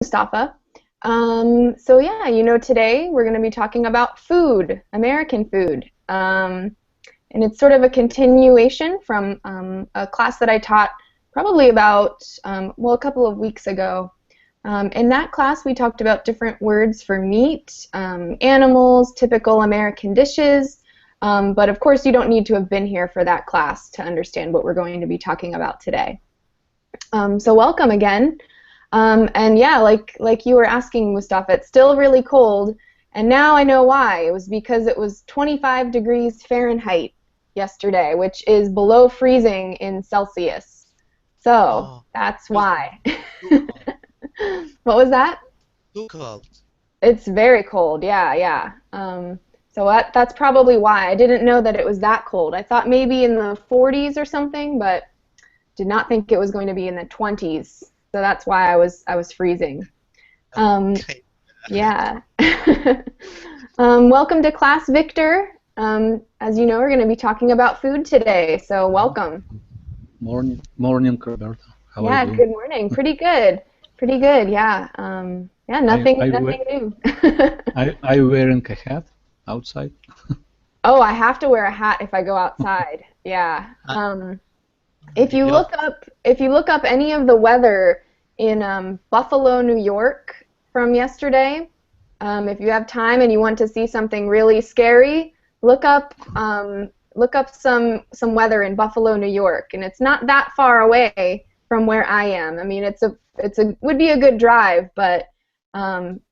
Mustafa. So yeah, today we're going to be talking about food, American food. And it's sort of a continuation from a class that I taught probably about, a couple of weeks ago. In that class, we talked about different words for meat, animals, typical American dishes. But of course, you don't need to have been here for that class to understand what we're going to be talking about today. So welcome again. And yeah, like you were asking, Mustafa, it's still really cold, and now I know why. It was because it was 25 degrees Fahrenheit yesterday, which is below freezing in Celsius. So Oh, that's too, why. too cold. What was that? Too cold. It's very cold, yeah, yeah. So that's probably why. I didn't know that it was that cold. I thought maybe in the 40s or something, but did not think it was going to be in the 20s. So that's why I was freezing. Um, Okay. yeah. Welcome to class, Victor. As you know, we're going to be talking about food today, so welcome. Morning, Roberta. How are you Yeah, doing? good morning. Pretty good. Pretty good, yeah. Yeah, nothing I nothing new. wearing a hat outside. Oh, I have to wear a hat if I go outside. Yeah. Uh, If you You're, look up any of the weather in Buffalo, New York from yesterday, if you have time and you want to see something really scary, look up some weather in Buffalo, New York, and it's not that far away from where I am. I mean, would be a good drive, but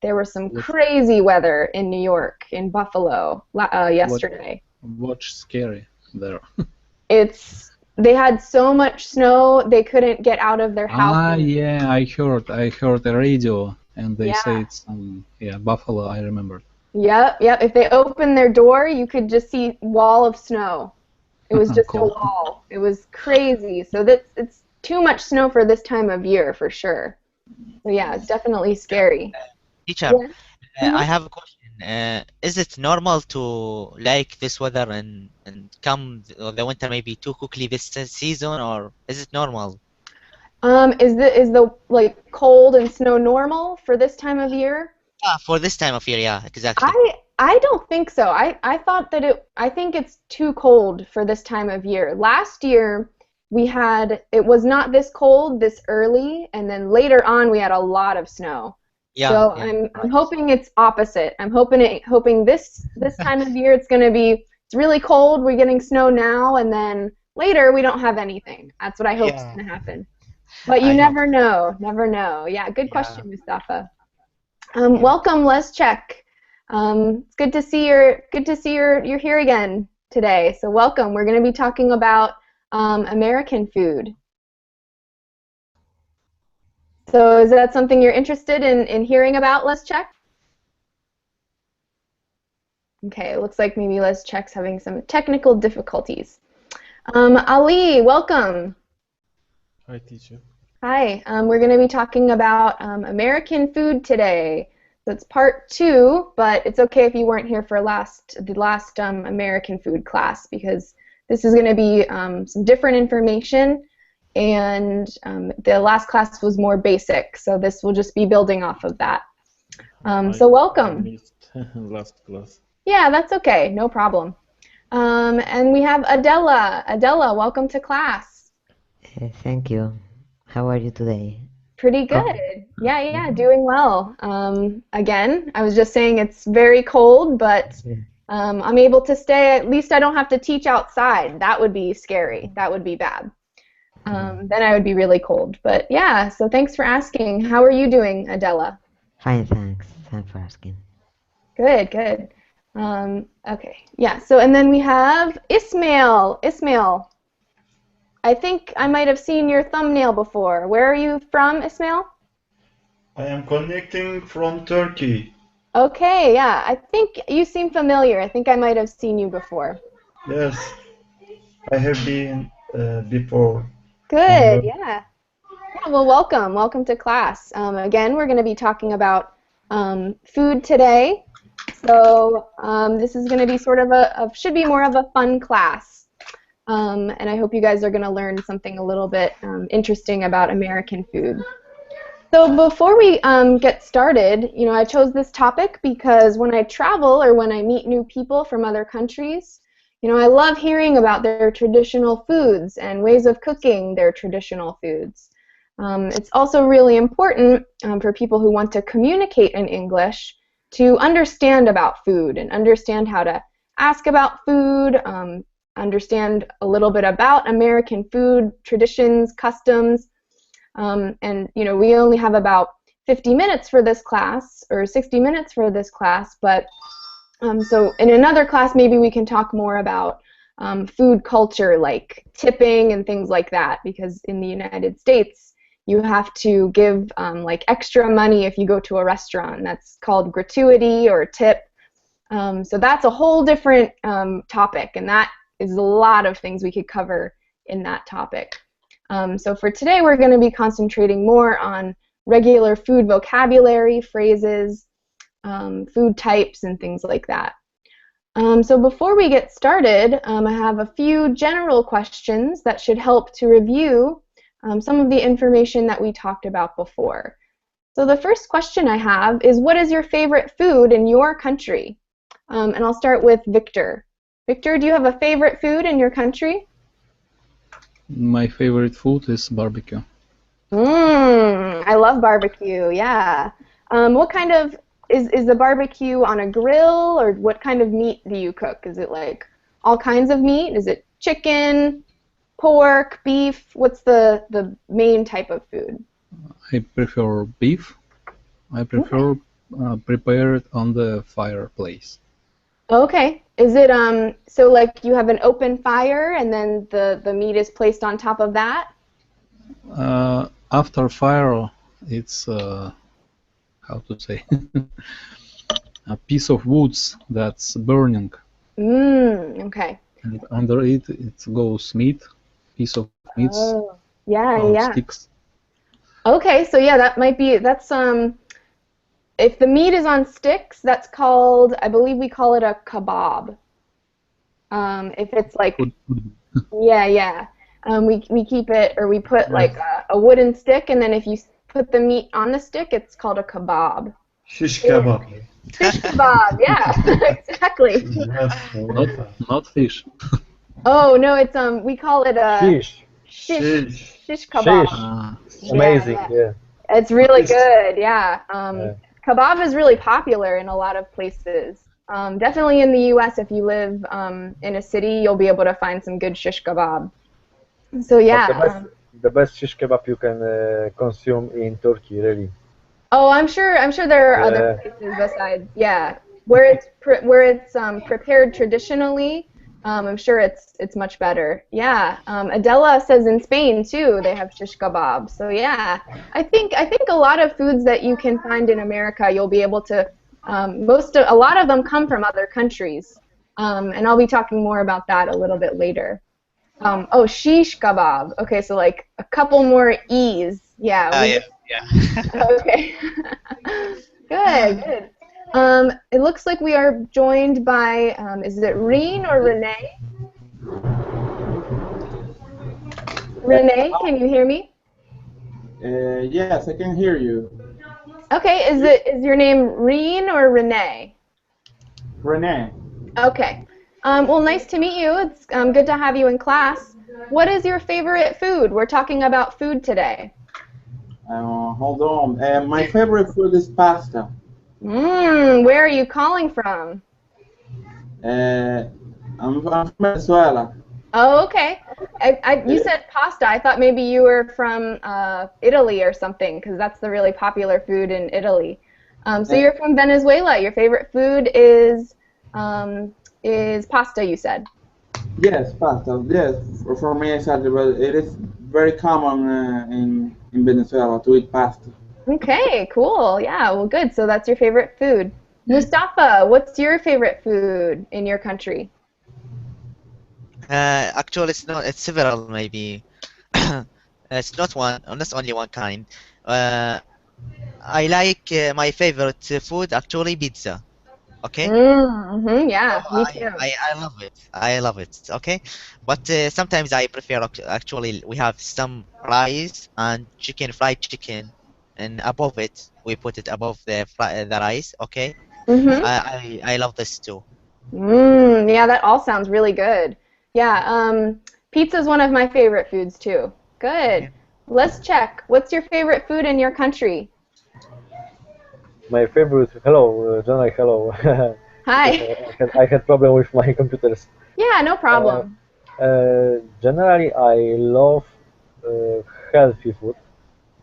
there was some What crazy weather in New York, in Buffalo, what yesterday. what's scary there? They had so much snow they couldn't get out of their houses. Yeah, I heard the radio and they say Yeah. it's Buffalo. I remember. Yep, yep. If they opened their door, you could just see wall of snow. It was just a Cool. wall. It was crazy. So it's too much snow for this time of year for sure. So yeah, it's definitely scary. teacher, Yeah. I Mhm. have a question. Is it normal to like this weather and come the winter maybe too quickly this season, or is it normal? Is the like cold and snow normal for this time of year? Yeah, for this time of year, yeah, exactly. I don't think so. I thought that I think it's too cold for this time of year. Last year it was not this cold this early, and then later on we had a lot of snow. Yeah, So yeah, I'm right. hoping it's opposite. I'm hoping this time of year it's really cold, we're getting snow now, and then later we don't have anything. That's what I hope's Yeah, going to happen. But you I hope. never know, never know. Yeah, good Yeah, question, Mustafa. yeah. Welcome, Les Check. It's good to see you're here again today. So welcome. We're going to be talking about American food. So is that something you're interested in hearing about, Les Check? Okay, it looks like maybe Les Check's having some technical difficulties. Ali, welcome. Hi, teacher. Hi. We're going to be talking about American food today. So it's part two, but it's okay if you weren't here for the last American food class because this is going to be some different information, and the last class was more basic, so this will just be building off of that. I So I welcome. missed last class. Yeah, that's okay. No problem. And we have Adela. Adela, welcome to class. Thank you. How are you today? Pretty Uh, good. Yeah, yeah, doing well. Again, I was just saying it's very cold, but Yeah. I'm able to stay. At least I don't have to teach outside. That would be scary. That would be bad. Then I would be really cold. But yeah, so thanks for asking. How are you doing, Adela? Fine, thanks. Thanks for asking. Good, good. Okay, yeah, so and then we have Ismail. Ismail, I think I might have seen your thumbnail before. Where are you from, Ismail? I am connecting from Turkey. Okay, yeah, I think you seem familiar. I think I might have seen you before. Yes, I have been before on Good, the. yeah. Yeah, well, welcome. Welcome to class. Again, we're going to be talking about food today. So this is going to be sort of should be more of a fun class. And I hope you guys are going to learn something a little bit interesting about American food. So before we get started, I chose this topic because when I travel or when I meet new people from other countries, I love hearing about their traditional foods and ways of cooking their traditional foods. It's also really important for people who want to communicate in English to understand about food and understand how to ask about food, understand a little bit about American food, traditions, customs. And we only have about 50 minutes for this class, or 60 minutes for this class, but so in another class maybe we can talk more about food culture, like tipping and things like that, because in the United States you have to give like extra money if you go to a restaurant. That's called gratuity or tip. So that's a whole different topic, and that is a lot of things we could cover in that topic. So for today we're going to be concentrating more on regular food vocabulary, phrases, food types, and things like that. So before we get started, I have a few general questions that should help to review some of the information that we talked about before. So the first question I have is, what is your favorite food in your country? And I'll start with Victor. Victor, do you have a favorite food in your country? My favorite food is barbecue. I love barbecue, yeah. What kind of, is the barbecue on a grill, or what kind of meat do you cook? Is it like all kinds of meat? Is it chicken, pork, beef? What's the main type of food? I prefer beef. I prefer prepared on the fireplace. Okay. Is it so like you have an open fire and then the meat is placed on top of that? After fire, it's how to say a piece of woods that's burning. Okay. And under it goes meat, piece of meat, Oh, yeah. sticks. Okay, so yeah, that's if the meat is on sticks, that's called, I believe we call it a kebab. If it's like, yeah. We keep it, or we put like a wooden stick, and then if you put the meat on the stick, it's called a kebab. Shish kebab. Fish kebab, yeah, exactly. Not fish. Oh no, it's we call it a Fish. shish kebab. Amazing, yeah. It's really good, yeah. Kebab is really popular in a lot of places. Definitely in the U.S., if you live in a city, you'll be able to find some good shish kebab. So yeah. The best shish kebab you can consume in Turkey, really. Oh, I'm sure there are other places besides, where it's prepared traditionally. I'm sure it's much better. Yeah. Adela says in Spain too they have shish kebab. So yeah, I think a lot of foods that you can find in America you'll be able to. A lot of them come from other countries, and I'll be talking more about that a little bit later. Oh, shish kebab. Okay, so like a couple more E's. Yeah. Okay. Good. It looks like we are joined by, is it Reen or Renee? Renee, can you hear me? Yes, I can hear you. Okay, is your name Reen or Renee? Renee. Okay. Well, nice to meet you. It's good to have you in class. What is your favorite food? We're talking about food today. Hold on. My favorite food is pasta. Where are you calling from? I'm from Venezuela. Oh, okay. You said pasta. I thought maybe you were from Italy or something, because that's the really popular food in Italy. So you're from Venezuela. Your favorite food is pasta, you said. Yes, pasta. Yes, for me exactly. But it is very common in Venezuela to eat pasta. Okay, cool. Yeah, well, good. So that's your favorite food. Mustafa, what's your favorite food in your country? Actually, it's not. It's several, maybe. It's not only one kind. I like my favorite food, actually, pizza. Okay. Yeah, So me too. I love it. Okay, but sometimes I prefer actually we have some rice and fried chicken and above it, we put it above the rice. Okay, Mm-hmm. I love this too. Yeah, that all sounds really good. Yeah, pizza is one of my favorite foods too. Good. Yeah. Let's check. What's your favorite food in your country? My favorite. Hello, John. Hello. Because Hi. I had problem with my computers. Yeah, no Uh, problem. Generally, I love healthy food,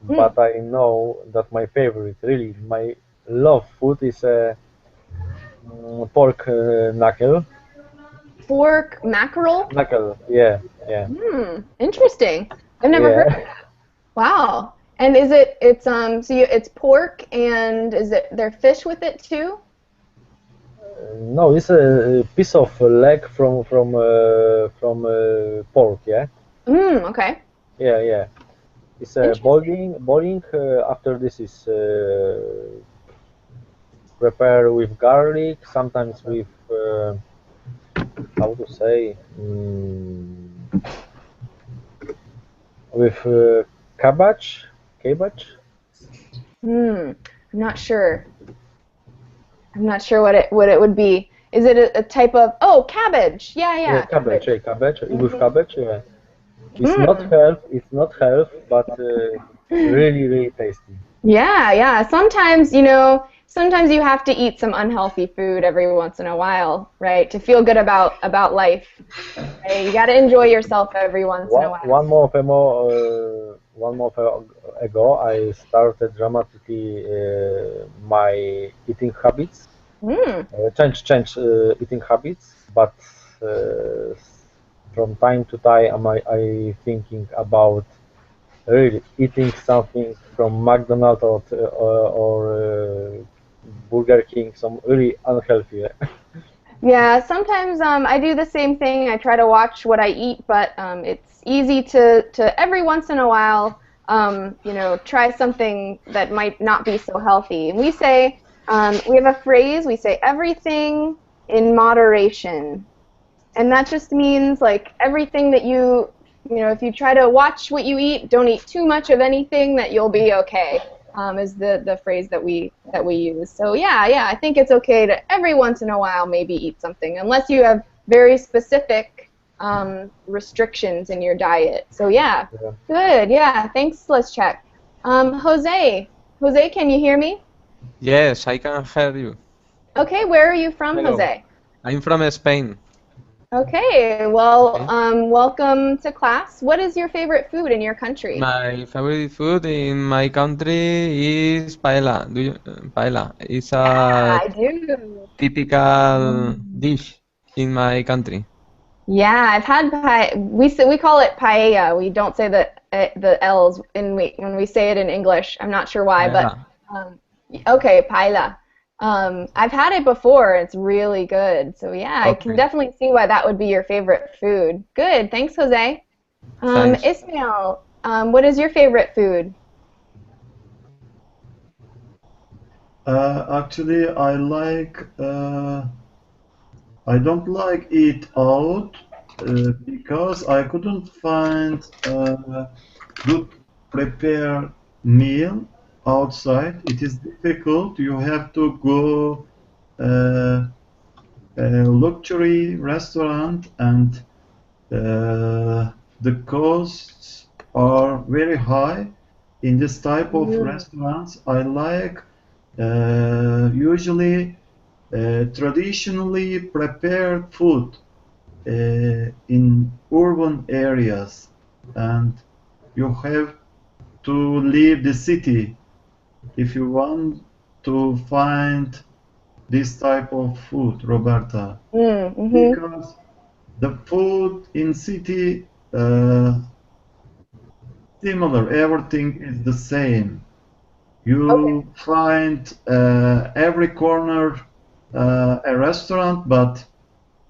Mm. but I know that my favorite, really, my love food is pork knuckle. Pork mackerel? Knuckle, yeah, yeah, Interesting. I've never heard of yeah. that. Wow. And is it's it's pork and is it there fish with it too? No, it's a piece of leg from pork, yeah, Okay. yeah, yeah. It's Interesting. boiling. After this is prepared with garlic, sometimes with how to say with cabbage, cabbage. I'm not sure. I'm not sure what it would be. Is it a type of cabbage? Yeah, Yeah, yeah, cabbage, cabbage. yeah, cabbage with Hmm. cabbage. Yeah, Hmm. it's not health, but really, really tasty. Yeah, yeah. Sometimes, sometimes you have to eat some unhealthy food every once in a while, right? To feel good about life. Right? You got to enjoy yourself every once in a while. One month ago, I started dramatically my eating habits. Mm. Change eating habits, but uh, from time to time, I thinking about really eating something from McDonald's or Burger King, some really unhealthy. Yeah, sometimes I do the same thing. I try to watch what I eat, but it's easy to every once in a while, try something that might not be so healthy. And we have a phrase, we say everything in moderation. And that just means like everything that if you try to watch what you eat, don't eat too much of anything, that you'll be okay. Is the phrase that we use. So yeah, yeah, I think it's okay to every once in a while maybe eat something, unless you have very specific restrictions in your diet. So yeah, Yeah. good. Yeah, thanks. Let's check. Jose, can you hear me? Yes, I can hear you. Okay, where are you from, Hello. Jose? I'm from Spain. Okay, well, Okay. welcome to class. What is your favorite food in your country? My favorite food in my country is paella. Paella? It's Yeah, a I do. typical dish in my country. Yeah, I've had we call it paella. We don't say the L's when we say it in English. I'm not sure why, but Paella. um, okay, paella. I've had it before. It's really good. So yeah, I can Okay. definitely see why that would be your favorite food. Good. Thanks, Jose. Thanks. Ismail, what is your favorite food? Actually, I don't like eat out because I couldn't find good prepared meal outside. It is difficult. You have to go uh, a luxury restaurant, and the costs are very high. In this type of Mm, restaurants, I like usually traditionally prepared food in urban areas, and you have to leave the city if you want to find this type of food, Roberta, mm-hmm. because the food in city similar, everything is the same. Okay. You find every corner a restaurant, but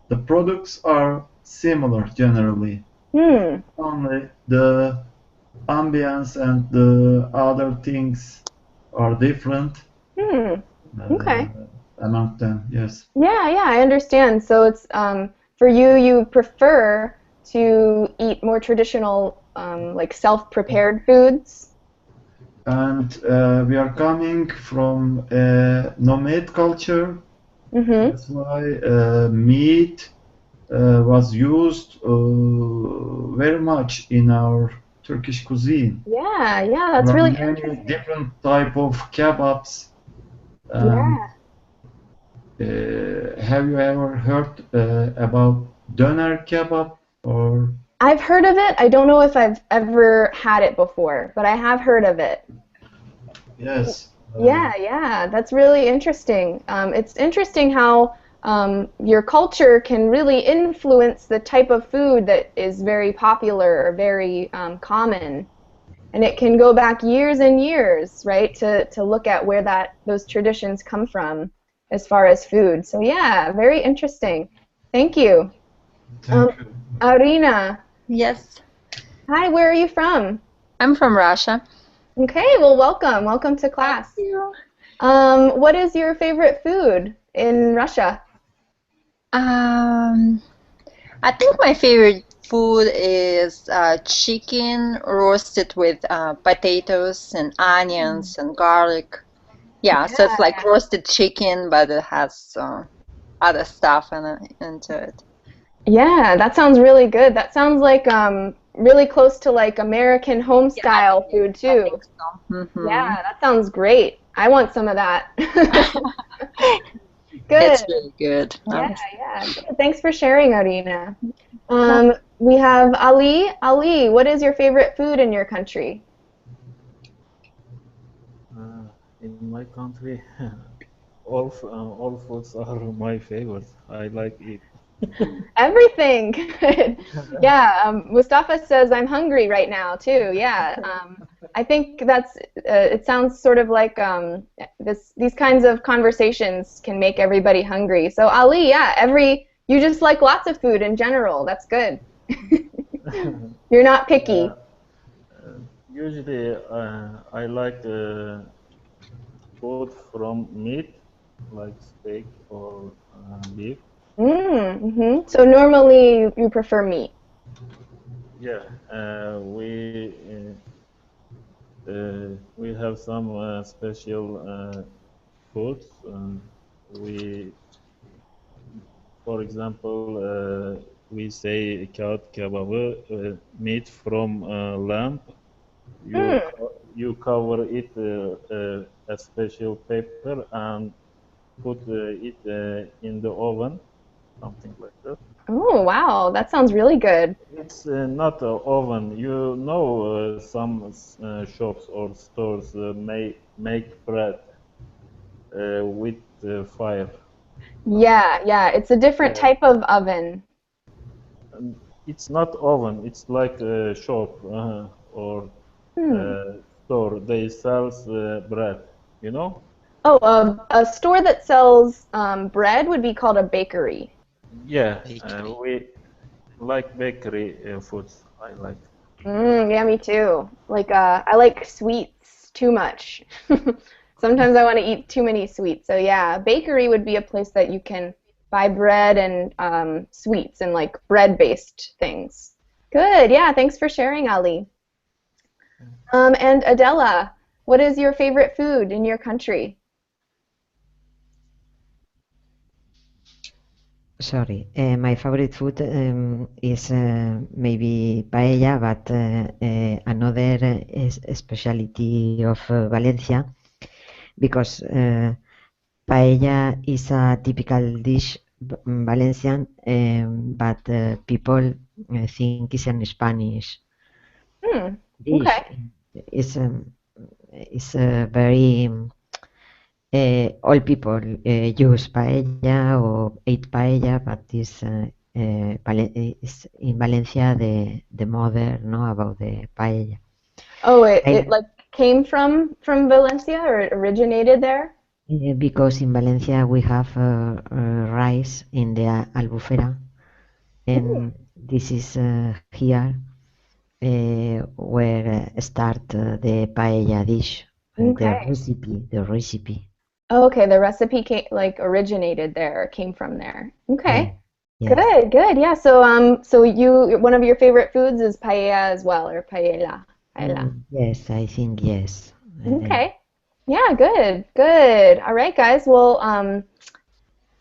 the products are similar generally. Hmm. Only the ambience and the other things are different Hmm. uh, Okay. among them. Yes. Yeah, yeah, I understand. So it's for you, you prefer to eat more traditional, like self-prepared foods? and we are coming from a nomad culture. Mm-hmm. That's why meat was used very much in our Turkish cuisine. Yeah, yeah, that's There are really many interesting. different type of kebabs. And Yeah. have you ever heard about doner kebab or? I've heard of it. I don't know if I've ever had it before, but I have heard of it. Yes. Yeah, yeah, that's really interesting. It's interesting how your culture can really influence the type of food that is very popular or very common. And it can go back years and years, right, to look at where those traditions come from as far as food. So yeah, very interesting. Thank you. Thank you. Audrina, Yes, hi, where are you from? I'm from Russia. Okay, well, welcome. Welcome to class. Thank you. What is your favorite food in Russia? I think my favorite food is chicken roasted with potatoes and onions and garlic. Yeah, so it's like roasted chicken, but it has other stuff into it. Yeah, that sounds really good. That sounds like really close to like American home style food I too. think so. Mhm. Yeah, that sounds great. I want some of that. Good. It's really good. Yeah, yeah. Good. Thanks for sharing, Arina. We have Ali. Ali, what is your favorite food in your country? In my country, all foods are my favorite. I like it. Everything. Good. Yeah, Mustafa says I'm hungry right now too. Yeah, I think that's. It sounds sort of like these kinds of conversations can make everybody hungry. So Ali, yeah, you just like lots of food in general. That's good. You're not picky. Usually, I like food from meat, like steak or beef. Mm-hmm. So normally you prefer meat. Yeah, we have some special foods. We, for example, we say kağıt kebabı, meat from lamb. You cover it a special paper and put it in the oven, something like that. Oh, wow, that sounds really good. It's not an oven. You know, some shops or stores make bread with fire. Yeah, yeah, it's a different type of oven. It's not oven. It's like a shop or store. They sell bread. You know? Oh, a store that sells bread would be called a bakery. Yeah, Bakery. we like bakery foods. I like. Yeah, me too. Like, I like sweets too much. Sometimes I want to eat too many sweets. So yeah, a bakery would be a place that you can buy bread and sweets and like bread-based things. Good. Yeah, thanks for sharing, Ali. And Adela, what is your favorite food in your country? Sorry, my favorite food is maybe paella, but another specialty of Valencia, because paella is a typical dish Valencian, but people think it's an Spanish dish. Okay. It's very all people use paella or eat paella, but is in Valencia the mother know about the paella. Oh, it like came from Valencia or it originated there? Because in Valencia we have rice in the albufera, and this is here where start the paella dish, Okay. the recipe. Oh, okay, the recipe originated there, came from there. Okay. Yes. Good, good. Yeah, so one of your favorite foods is paella as well, or paella. Paella. Yes, I think yes. Okay. Yeah, good, good. All right, guys. Well,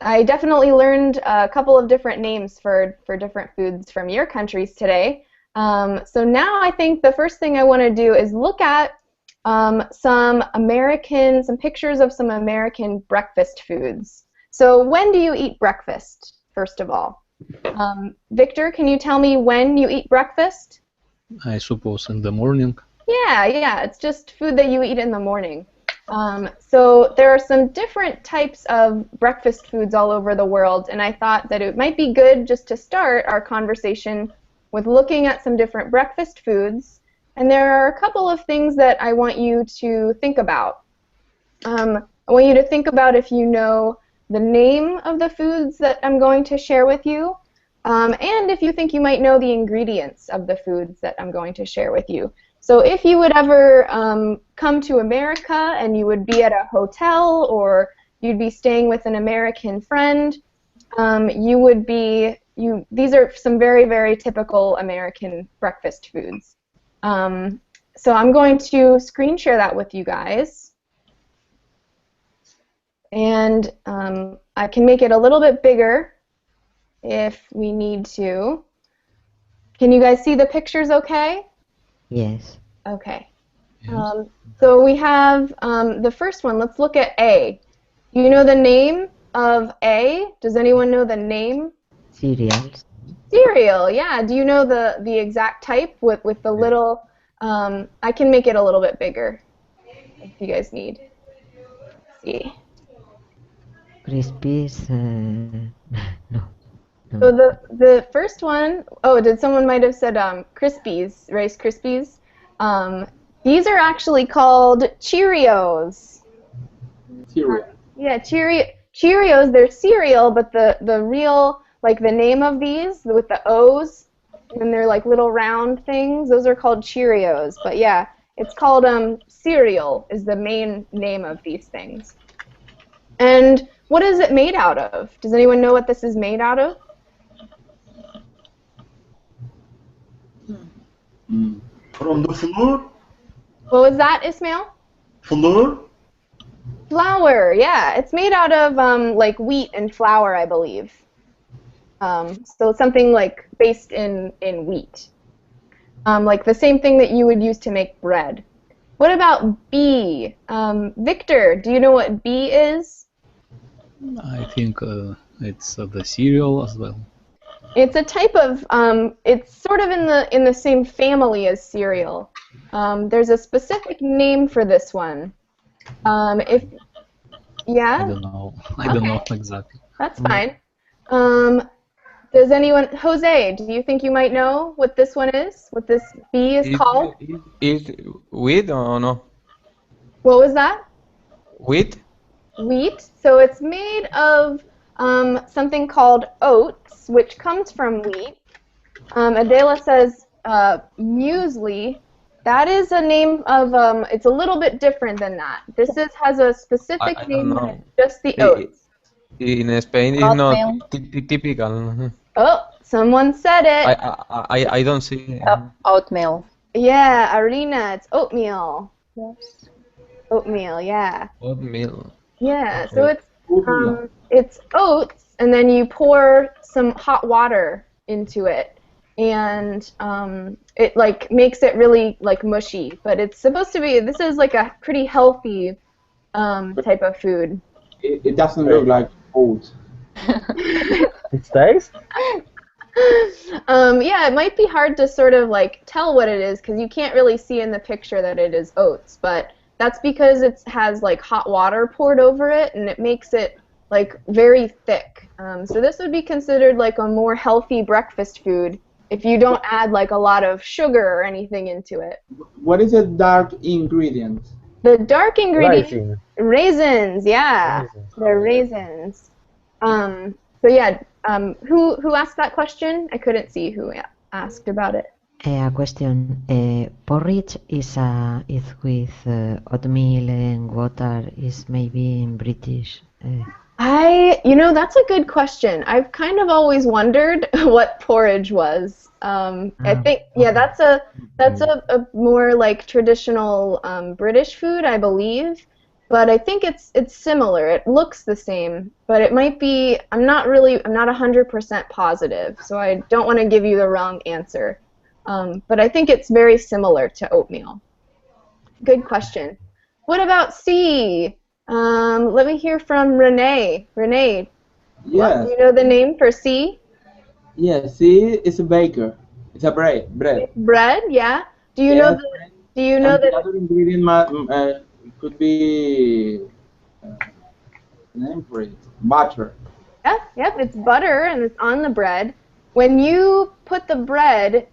I definitely learned a couple of different names for different foods from your countries today. So now I think the first thing I want to do is look at some pictures of some American breakfast foods. So when do you eat breakfast, first of all? Victor, can you tell me when you eat breakfast? I suppose in the morning. Yeah, it's just food that you eat in the morning. So there are some different types of breakfast foods all over the world, and I thought that it might be good just to start our conversation with looking at some different breakfast foods. And there are a couple of things that I want you to think about. I want you to think about if you know the name of the foods that I'm going to share with you, and if you think you might know the ingredients of the foods that I'm going to share with you. So if you would ever come to America and you would be at a hotel or you'd be staying with an American friend, these are some very, very typical American breakfast foods. So I'm going to screen share that with you guys. And I can make it a little bit bigger if we need to. Can you guys see the pictures okay? Yes. Okay. So we have the first one. Let's look at A. Do you know the name of A? Does anyone know the name? Cereals. Cereal, yeah. Do you know the exact type with the little... I can make it a little bit bigger if you guys need. Let's see. Crispies, no. So the first one, did someone might have said Krispies, Rice Krispies? These are actually called Cheerios. Cereal. Yeah, Cheerios, they're cereal, but the real, like the name of these, with the O's, and they're like little round things, those are called Cheerios. But yeah, it's called cereal is the main name of these things. And what is it made out of? Does anyone know what this is made out of? From the flour? What was that, Ismail? Flour? Flour, yeah. It's made out of like wheat and flour, I believe. So it's something like based in wheat. Like the same thing that you would use to make bread. What about B? Victor, do you know what B is? I think it's the cereal as well. It's a type of, it's sort of in the same family as cereal. There's a specific name for this one. Yeah? I don't know. I don't know exactly. That's fine. Does anyone, Jose, do you think you might know what this one is? What this B is called? Is wheat or no? What was that? Wheat? Wheat. So it's made of something called oats, which comes from wheat. Adela says muesli. That is a name of, it's a little bit different than that. This has a specific I name don't that know. is just the oats. In Spain, it's Oatmeal. not typical. Oh, someone said it. I don't see. Oatmeal. Yeah, Audrina, it's oatmeal. Yes. Oatmeal, yeah. Oatmeal. Yeah, so it's oats, and then you pour some hot water into it, and it like makes it really like mushy. But it's supposed to be. This is like a pretty healthy type of food. It doesn't look like oats. It tastes? Yeah, it might be hard to sort of like tell what it is because you can't really see in the picture that it is oats, but that's because it has like hot water poured over it and it makes it like very thick. So this would be considered like a more healthy breakfast food if you don't add like a lot of sugar or anything into it. What is a dark ingredient? The dark ingredient, Raisin. raisins, yeah, Raisins. they're raisins. So yeah, who asked that question? I couldn't see who asked about it. A question. Porridge is with oatmeal and water. Is maybe in British. That's a good question. I've kind of always wondered what porridge was. I think, yeah, that's a more like traditional British food, I believe. But I think it's similar. It looks the same, but it might be. I'm not 100% positive, so I don't want to give you the wrong answer. But I think it's very similar to oatmeal. Good question. What about C? Let me hear from Renee. Renee, Yes. do you know the name for C? Yes, C is a baker. It's a bread. Bread. Bread, yeah. Do you know The the other ingredient could be name for it. Butter. Yep, it's butter and it's on the bread. When you put the bread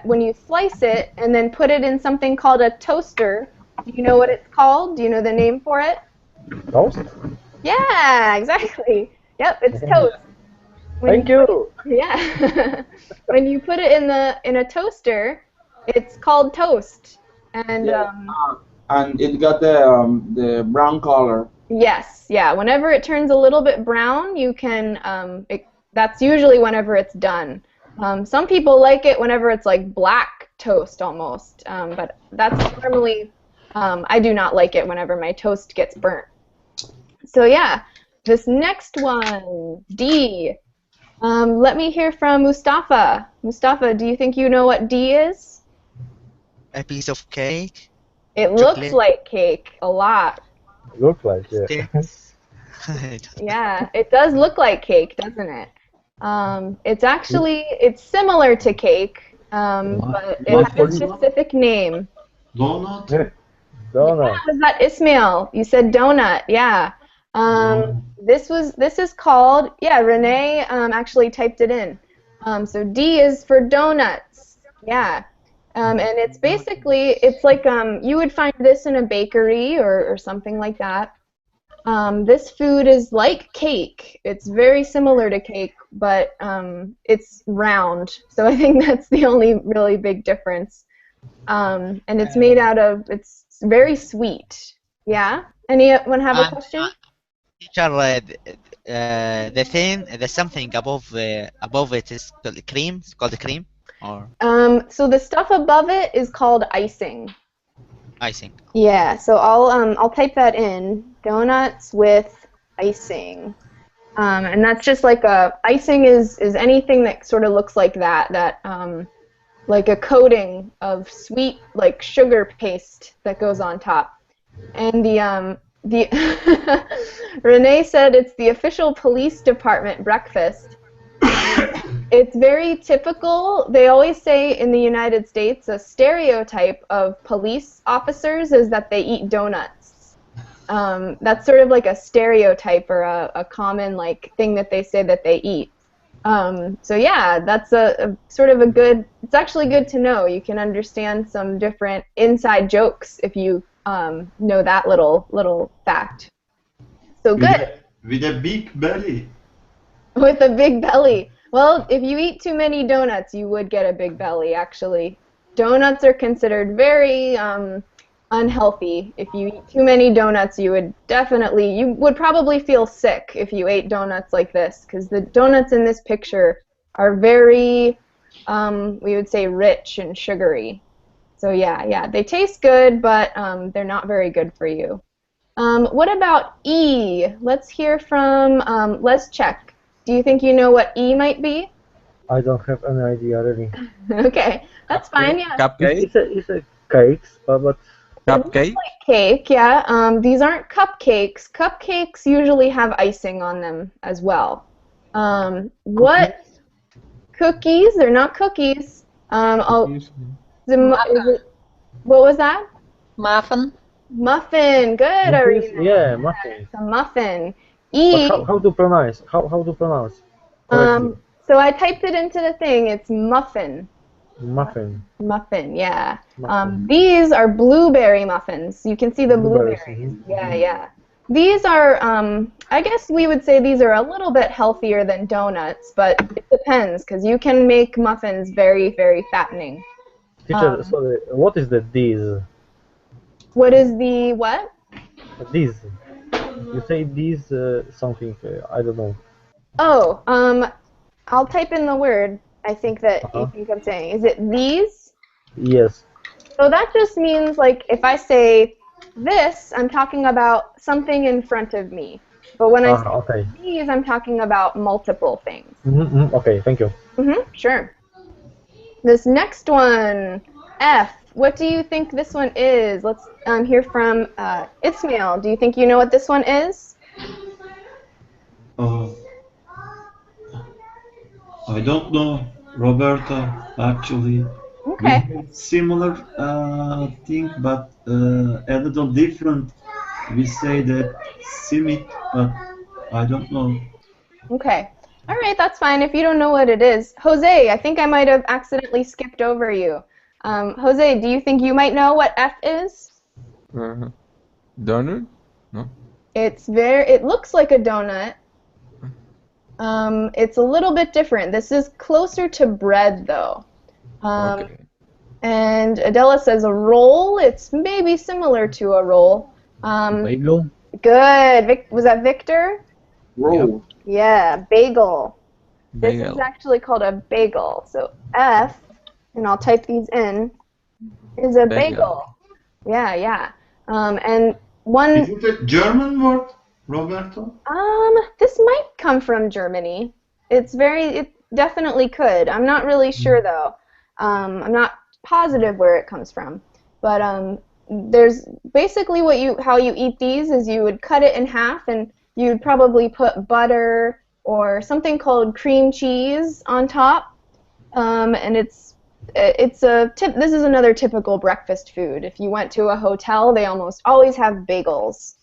when you slice it and then put it in something called a toaster, do you know what it's called? Do you know the name for it? Toast? Yeah, exactly. Yep, it's toast. Thank you. Yeah. When you put it in a toaster, it's called toast. And and it got the brown color. yes, yeah. Whenever it turns a little bit brown, you can. That's usually whenever it's done. Some people like it whenever it's like black toast almost, but that's normally. I do not like it whenever my toast gets burnt. So yeah, this next one, D. Let me hear from Mustafa. Mustafa, do you think you know what D is? A piece of cake. It Chocolate. looks like cake a lot. Looks like, yeah. Sticks. Yeah, it does look like cake, doesn't it? It's similar to cake, but it has a specific name. Donut? Donut. Yeah, was that Ismail? You said donut, yeah. This is called, yeah, Renee actually typed it in. So D is for donuts, yeah. And it's basically, it's like you would find this in a bakery or something like that. This food is like cake. It's very similar to cake, but it's round. So I think that's the only really big difference. And it's made out of, it's very sweet. Yeah? Anyone have a question? Teacher, the something above it is called cream. It's called cream, or So the stuff above it is called icing. icing. Yeah, so I'll type that in. Donuts with icing. And that's just like icing is anything that sort of looks like that like a coating of sweet like sugar paste that goes on top. And the Renee said it's the official police department breakfast. It's very typical. They always say in the United States a stereotype of police officers is that they eat donuts. That's sort of like a stereotype or a common like thing that they say that they eat. So yeah, that's a sort of a good. It's actually good to know. You can understand some different inside jokes if you know that little fact. So good. With a big belly. With a big belly. Well, if you eat too many donuts, you would get a big belly, actually. Donuts are considered very unhealthy. If you eat too many donuts, you would probably feel sick if you ate donuts like this, because the donuts in this picture are very, we would say, rich and sugary. So yeah, they taste good, but they're not very good for you. What about E? Let's hear from, let's check. Do you think you know what E might be? I don't have any idea really. Okay, that's fine, yeah. Cupcake? It's a cakes, but Cupcake? Like cake, yeah. These aren't cupcakes. Cupcakes usually have icing on them as well. What? Cookies? They're not cookies. What was that? Muffin. Muffin. Good, Audrina. yeah, muffins. A muffin. E. But how to pronounce? How to pronounce? Correctly. So I typed it into the thing. It's muffin. Muffin. Muffin, yeah. Muffin. These are blueberry muffins. You can see the blueberries. Mhm. Yeah. These are, I guess we would say these are a little bit healthier than donuts, but it depends, because you can make muffins very, very fattening. Teacher, sorry, what is the these? What is the what? These. You say these something, I don't know. Oh, I'll type in the word I think that you Uh-huh. think I'm saying. Is it these? Yes. So that just means, like, if I say this, I'm talking about something in front of me. But when I say Okay. these, I'm talking about multiple things. Okay, thank you. Sure. This next one, F. What do you think this one is? Let's hear from Ismail. Do you think you know what this one is? I don't know, Roberta, actually. We Okay. have similar thing, but a little different. We say that simit, but I don't know. Okay. All right, that's fine if you don't know what it is. Jose, I think I might have accidentally skipped over you. Jose, do you think you might know what F is? Donut? No. It looks like a donut. It's a little bit different. This is closer to bread, though. Okay. And Adela says a roll. It's maybe similar to a roll. Bagel? Good. Was that Victor? Roll. Yeah, bagel. This is Bagel. actually called a bagel. So F, and I'll type these in, is a bagel. Yeah, yeah. And one. Is it a German word, Roberto? This might come from Germany. It definitely could. I'm not really sure though. I'm not positive where it comes from. But there's basically how you eat these is you would cut it in half and you'd probably put butter or something called cream cheese on top. And it's a tip. This is another typical breakfast food. If you went to a hotel, they almost always have bagels.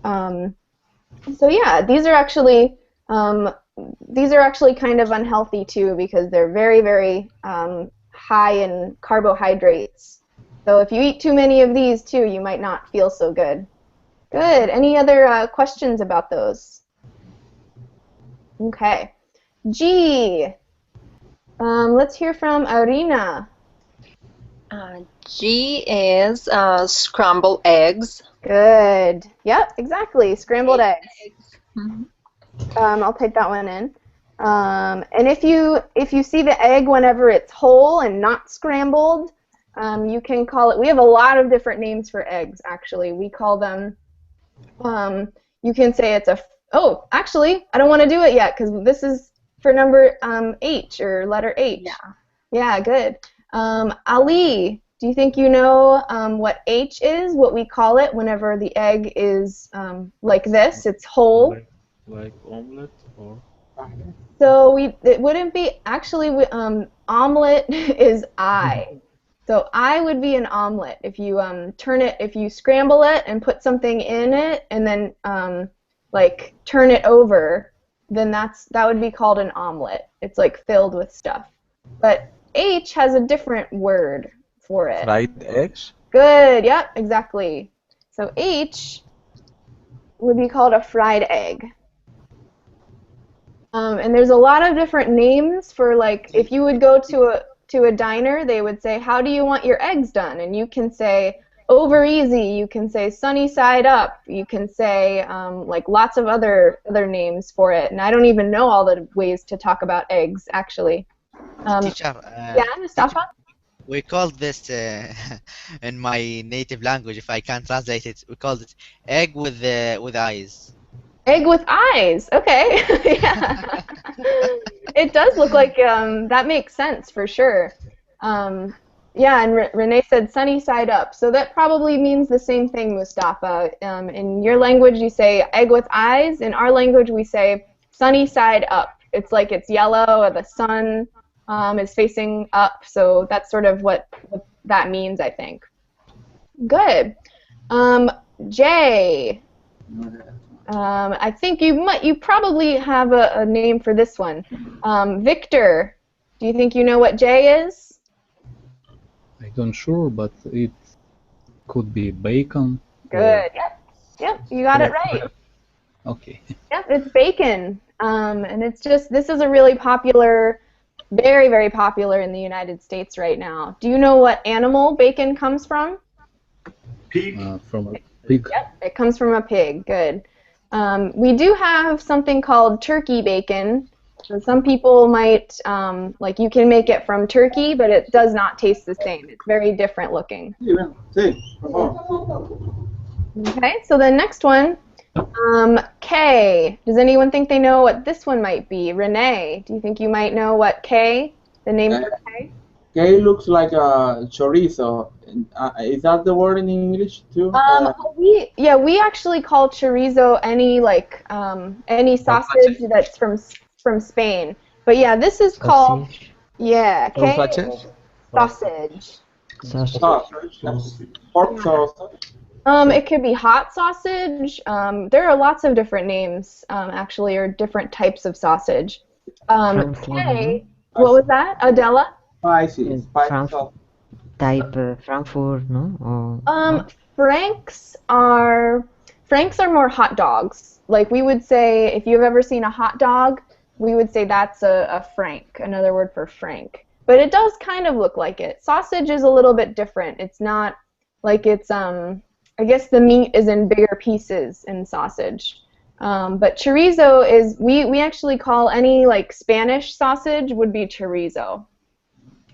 So yeah, these are actually kind of unhealthy too because they're very, very high in carbohydrates. So if you eat too many of these too, you might not feel so good. Good. Any other questions about those? Okay. G. Let's hear from Audrina. G is scrambled eggs. Good. Yep, exactly. Scrambled eggs. Mhm. I'll type that one in. And if you see the egg whenever it's whole and not scrambled, you can call it. We have a lot of different names for eggs. Actually, we call them. You can say it's a. Oh, actually, I don't want to do it yet because this is for number H or letter H. Yeah. Yeah, good. Ali, do you think you know what H is? What we call it whenever the egg is like this? It's whole. Like omelette or? So it wouldn't be actually. Omelet is I. So I would be an omelet if you if you scramble it and put something in it and then like turn it over, then that would be called an omelet. It's like filled with stuff. But H has a different word for it. Fried eggs? Good. Yep. Exactly. So H would be called a fried egg. And there's a lot of different names for, like, if you would go to a diner, they would say, how do you want your eggs done? And you can say over easy, you can say sunny side up, you can say like lots of other names for it. And I don't even know all the ways to talk about eggs, actually. Teacher, Yeah, Mustafa? we call this in my native language, if I can translate it, we call it egg with eyes. Egg with eyes. Okay. Yeah. It does look like that makes sense for sure. Yeah, and Renee said sunny side up. So that probably means the same thing, Mustafa. In your language, you say egg with eyes. In our language, we say sunny side up. It's like it's yellow, or the sun is facing up. So that's sort of what that means, I think. Good. Jay. I think you probably have a name for this one. Victor, do you think you know what J is? I don't sure, but it could be bacon. Good. Yep, you got it right. Okay. Yep, it's bacon. And it's just, this is a really popular very, very popular in the United States right now. Do you know what animal bacon comes from? Pig. From a pig. Yep, it comes from a pig. Good. We do have something called turkey bacon. So some people might, like you can make it from turkey, but it does not taste the same. It's very different looking. Sí, por favor. Okay, so the next one, K. Does anyone think they know what this one might be? Renee, do you think you might know what K, the name for K? K looks like a chorizo. Is that the word in English too? We actually call chorizo any sausage that's from Spain. But yeah, this is called Sausage. K sausage. Pork sausage. It could be hot sausage. There are lots of different names actually, or different types of sausage. K. What was that, Adela? Spicy. Type Frankfurt, no? Or Franks are more hot dogs. Like we would say, if you've ever seen a hot dog, we would say that's a frank, another word for frank. But it does kind of look like it. Sausage is a little bit different. It's not like it's I guess the meat is in bigger pieces in sausage. But chorizo is we actually call any like Spanish sausage would be chorizo.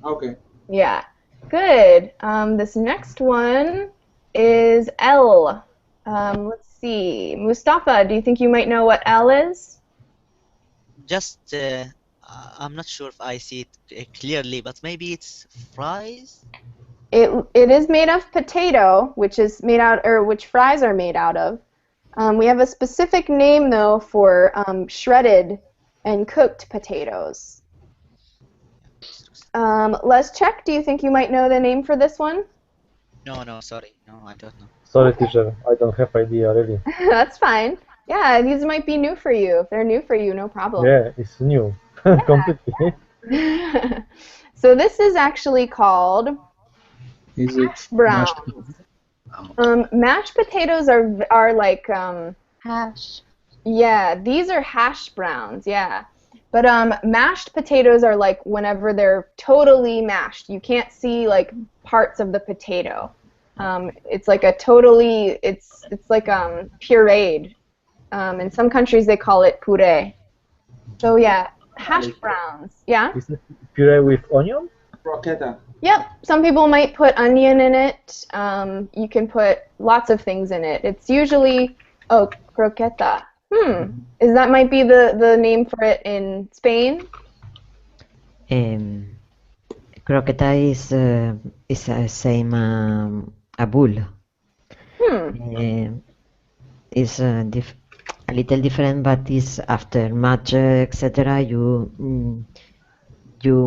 Okay. Yeah. Good. This next one is L. Let's see. Mustafa, do you think you might know what L is? Just, I'm not sure if I see it clearly, but maybe it's fries? It is made of potato, which fries are made out of. We have a specific name though for shredded and cooked potatoes. Les Check, do you think you might know the name for this one? No, sorry. No, I don't know. Sorry, teacher. I don't have idea really. That's fine. Yeah, these might be new for you. If they're new for you, no problem. Yeah, it's new. Completely. So this is actually called Is it hash browns. Mashed potatoes are like Hash. yeah, these are hash browns, yeah. But mashed potatoes are like whenever they're totally mashed. You can't see like parts of the potato. It's like it's like pureed. In some countries they call it puree. So yeah, hash browns. Yeah? Is it puree with onion? Croqueta. Yep. Some people might put onion in it. You can put lots of things in it. It's usually croqueta. Is that might be the name for it in Spain? Croqueta is same a bull. It's a little different, but is after match, etc. You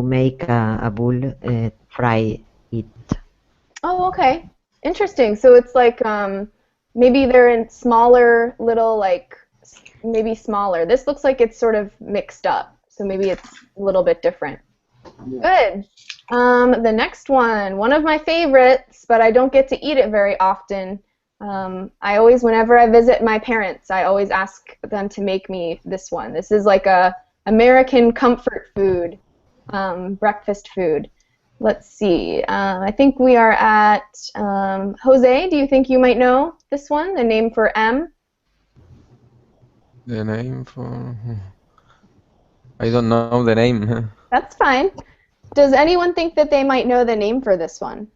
make a bull, fry it. Oh, okay. Interesting. So it's like maybe they're in smaller little maybe smaller. This looks like it's sort of mixed up. So maybe it's a little bit different. Good. The next one of my favorites, but I don't get to eat it very often. Whenever I visit my parents, I always ask them to make me this one. This is like a American comfort food, breakfast food. Let's see. I think we are at Jose. Do you think you might know this one? The name for M? The name for... I don't know the name. That's fine. Does anyone think that they might know the name for this one?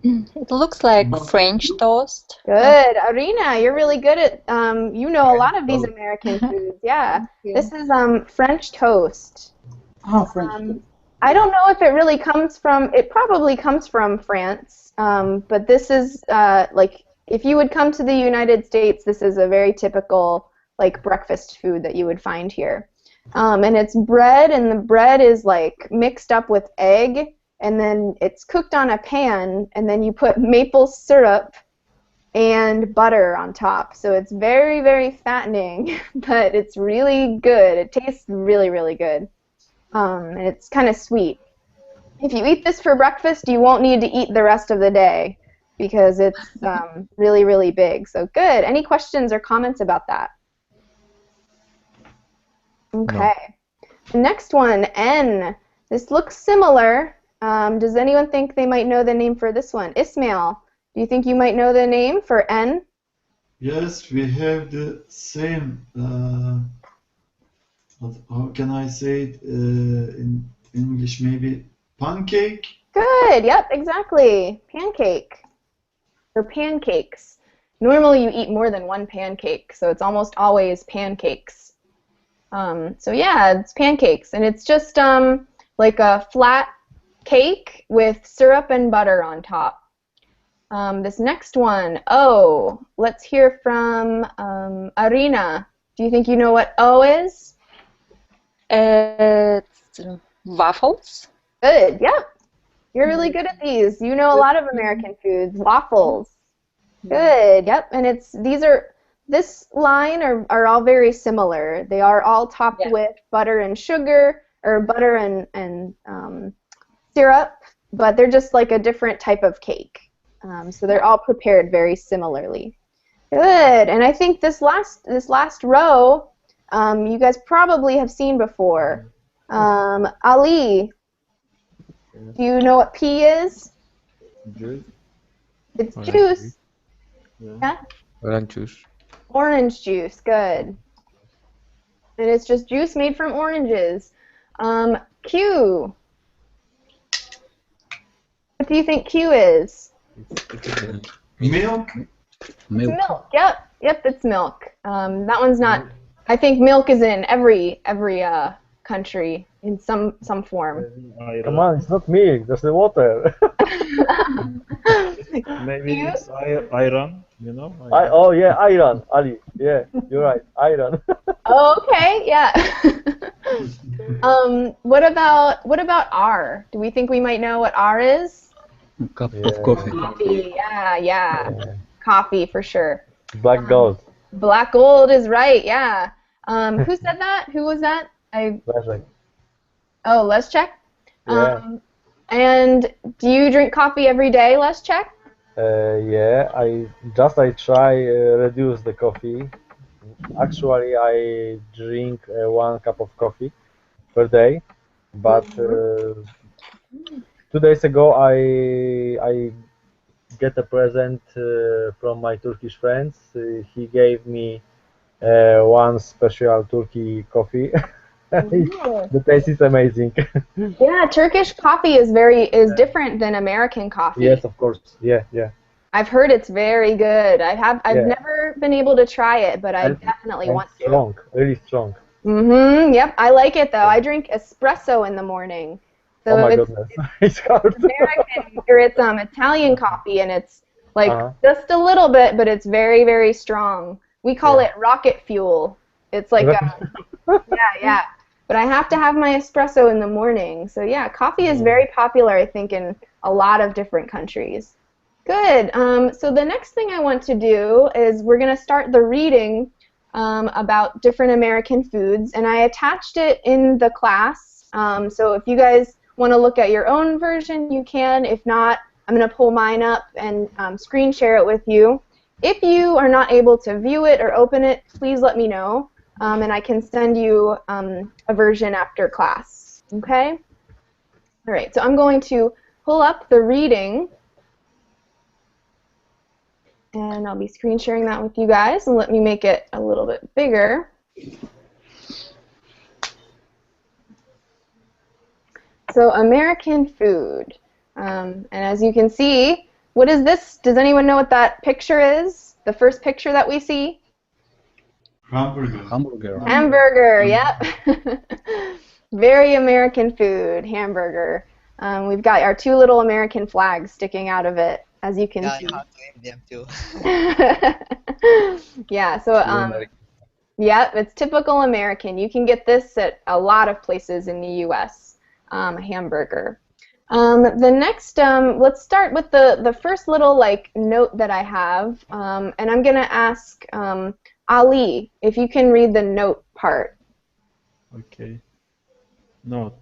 It looks like French toast. Good. Audrina, you're really good at, you know a lot of these American foods. Yeah. This is French toast. Oh, French toast. I don't know if it really comes from, it probably comes from France, but this is, like, if you would come to the United States, this is a very typical, like, breakfast food that you would find here. And it's bread, and the bread is, like, mixed up with egg, and then it's cooked on a pan, and then you put maple syrup and butter on top. So it's very, very fattening, but it's really good. It tastes really, really good. And it's kind of sweet. If you eat this for breakfast, you won't need to eat the rest of the day because it's really, really big. So good. Any questions or comments about that? Okay. No. The next one, N. This looks similar. Does anyone think they might know the name for this one? Ismail, do you think you might know the name for N? Yes, we have the same. How can I say it in English? Maybe pancake. Good. Yep, exactly. Pancake or pancakes. Normally you eat more than one pancake, so it's almost always pancakes. So yeah, it's pancakes, and it's just like a flat cake with syrup and butter on top. This next one, O. Let's hear from Audrina. Do you think you know what O is? It's waffles. Good. Yep. You're really good at these. You know a lot of American foods. Waffles. Good. Yep. And this line are all very similar. They are all topped with butter and sugar, or butter and syrup, but they're just like a different type of cake. So they're all prepared very similarly. Good. And I think this last row, you guys probably have seen before. Ali, do you know what P is? Juice. It's juice. Yeah. Orange juice. Orange juice. Good. And it's just juice made from oranges. Q. What do you think Q is? Milk. Milk. Milk. Yep. Yep, it's milk. That one's not. I think milk is in every country in some form. Come on, it's not milk. That's the water. Maybe it's iron, you know? Oh yeah, iron, Ali. Yeah, you're right, iron. Okay, yeah. What about R? Do we think we might know what R is? Cup of coffee. Coffee. Yeah. Coffee for sure. Black gold. Black gold is right. Yeah. Who said that? Who was that? Oh, let's check. Yeah. And do you drink coffee every day? Let's check. Yeah, I try reduce the coffee. Actually, I drink 1 cup of coffee per day, but 2 days ago I get a present from my Turkish friends. He gave me one special Turkey coffee. The taste is amazing. Yeah, Turkish coffee is different than American coffee. Yes, of course. Yeah. I've heard it's very good. I've never been able to try it, but I definitely want to. Strong, really strong. Yep, I like it though. I drink espresso in the morning. So oh my goodness, it's hard. American or it's Italian coffee, and it's like just a little bit, but it's very, very strong. We call it rocket fuel. It's like yeah. But I have to have my espresso in the morning. So yeah, coffee is very popular, I think, in a lot of different countries. Good. So the next thing I want to do is we're going to start the reading about different American foods, and I attached it in the class. So if you guys want to look at your own version, you can. If not, I'm going to pull mine up and screen share it with you. If you are not able to view it or open it, please let me know, and I can send you a version after class. Okay? All right, so I'm going to pull up the reading, and I'll be screen sharing that with you guys, and let me make it a little bit bigger. So American food, and as you can see, what is this? Does anyone know what that picture is? The first picture that we see? Hamburger. Hamburger, yep. Very American food, hamburger. We've got our 2 little American flags sticking out of it, as you can see. I have to eat them too. Yeah, so yeah, it's typical American. You can get this at a lot of places in the U.S. Hamburger. The next, let's start with the first little note that I have, and I'm gonna ask Ali if you can read the note part. Okay. Note.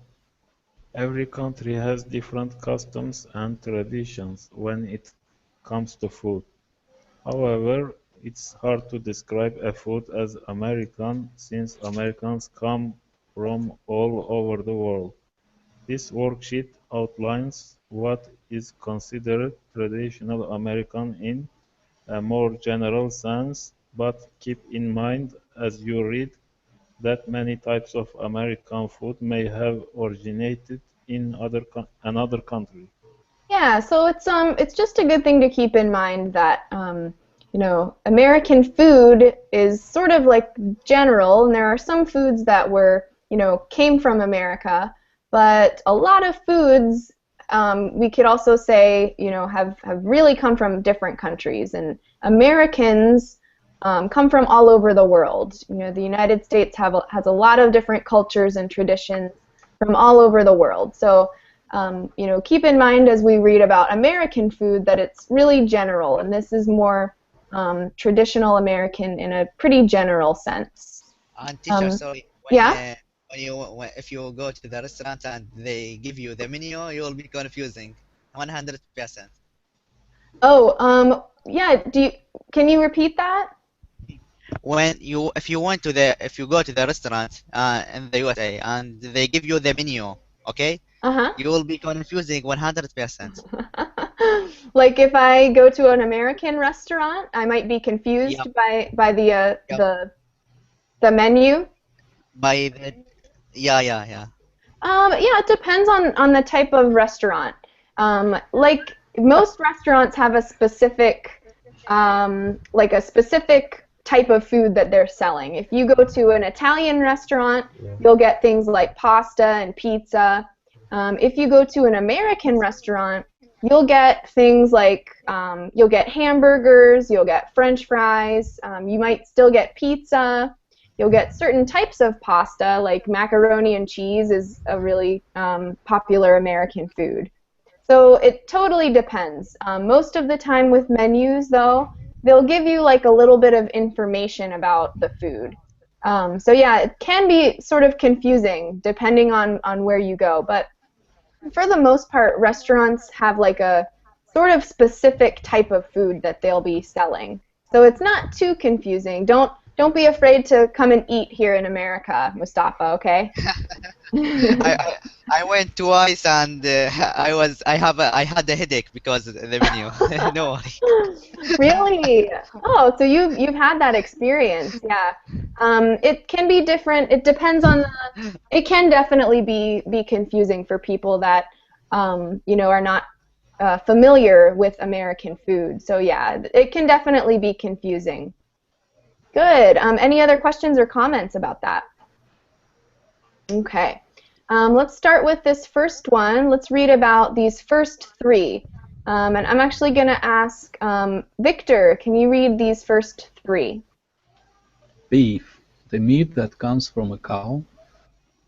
Every country has different customs and traditions when it comes to food. However, it's hard to describe a food as American since Americans come from all over the world. This worksheet outlines what is considered traditional American in a more general sense, but keep in mind as you read that many types of American food may have originated in another country. Yeah, so it's just a good thing to keep in mind that American food is sort of like general, and there are some foods that came from America, but a lot of foods we could also say have really come from different countries, and Americans come from all over the world. The United States has a lot of different cultures and traditions from all over the world. So keep in mind as we read about American food that it's really general, and this is more traditional American in a pretty general sense. And teacher, sorry, Yeah? if you go to the restaurant and they give you the menu, you will be confusing, 100%. Oh, yeah. Can you repeat that? If you go to the restaurant in the USA and they give you the menu, okay, Uh-huh. you will be confusing 100%. Like if I go to an American restaurant, I might be confused Yep. by the menu. Yeah. Yeah, it depends on the type of restaurant. Like most restaurants have a specific type of food that they're selling. If you go to an Italian restaurant, you'll get things like pasta and pizza. If you go to an American restaurant, you'll get things like you'll get hamburgers, you'll get French fries, you might still get pizza. You'll get certain types of pasta, like macaroni and cheese is a really popular American food. So it totally depends. Most of the time with menus, though, they'll give you like a little bit of information about the food. So yeah, it can be sort of confusing depending on where you go, but for the most part, restaurants have like a sort of specific type of food that they'll be selling. So it's not too confusing. Don't be afraid to come and eat here in America, Mustafa, okay? I went twice and I had a headache because of the menu. No worry. Really? Oh, so you've had that experience, yeah. It can be different. It depends on it can definitely be confusing for people that are not familiar with American food. So yeah, it can definitely be confusing. Good. Any other questions or comments about that? Okay. Let's start with this first one. Let's read about these first three. And I'm actually going to ask Victor, can you read these first three? Beef, the meat that comes from a cow.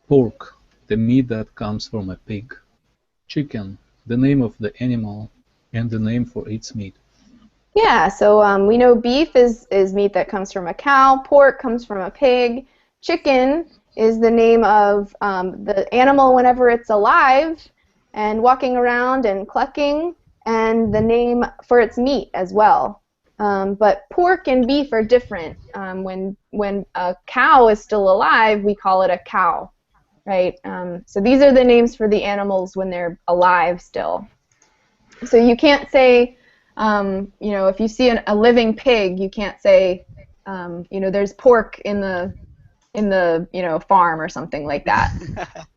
Pork, the meat that comes from a pig. Chicken, the name of the animal and the name for its meat. Yeah, so we know beef is meat that comes from a cow, pork comes from a pig, chicken is the name of the animal whenever it's alive and walking around and clucking, and the name for its meat as well. But pork and beef are different. When a cow is still alive, we call it a cow, right? So these are the names for the animals when they're alive still. So you can't say, if you see a living pig, you can't say, there's pork in the farm or something like that,